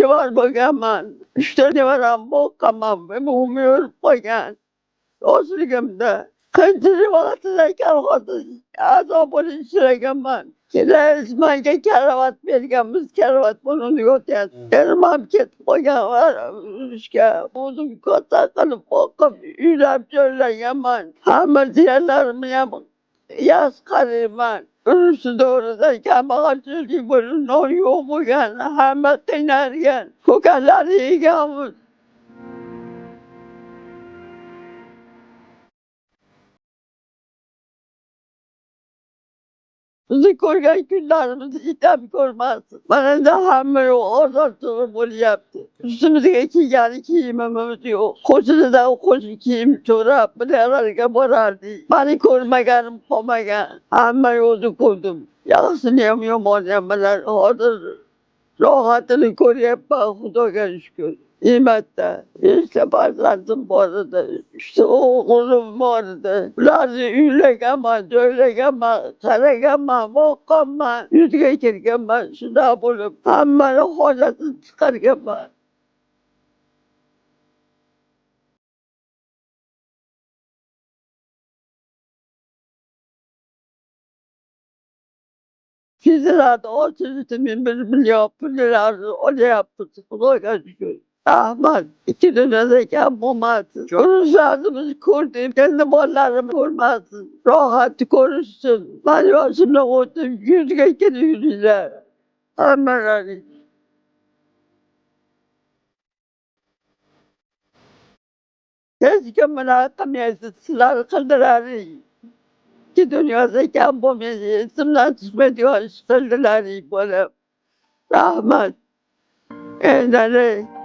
var bagaman. İşte var ambo kamam. Ve umuyor bagan. Osurgamda. Kantiri vakti kalmadı. Ado polis süregaman. Kira isman ke karavat belgamız karavat bunun yok ya. Ermam ket bagan var. İşte bozum kota kalıp okam. Ülem şöyle yaman. Hamur diyorlarım yaman. Yaz karıman. Ursu doğruda kamağa çözü bunun o yok bu yan. Hamur kınarken. Kokalar iyi gamuz. Bizi koruyan günlerimizi hitam kormazsın. Bana da hamile oradan sonra bunu yaptı. Üstümüzdeki yani giymememiz yok. Koşunu da o koşu giyim çorap. Bu ne ararken morardı. Beni korumaganım komagan. Hamile oldu koydum. Yakasını yemiyorum oynamalar. Orada rahatını koruyup bak Hudaga şükür. Nimetle. İşte başladım bu arada. İşte o oğlum bu arada. Lazı üylek ama, söylek ama, sarık ama, bok ama, yüz geçirk ama, şuna bulup, ama hocasını çıkark ama. Sizin adı o sizin bir yaptılar, o ne yaptı, Hudaga şükür. Ahmet, iki dönedeyken bulmazsın. Konuşardımız kurdum, kendi mallarımı kurmazsın. Rahat konuşsun. Ben başımda oturdum, yüz geçen yüzüne. Aman Ali. Keşke bana kamyası sılar kaldırarı. Ki dünyadayken bu beni isimden çıkmıyor, sıkıldılar bana. Rahmet. Enleri.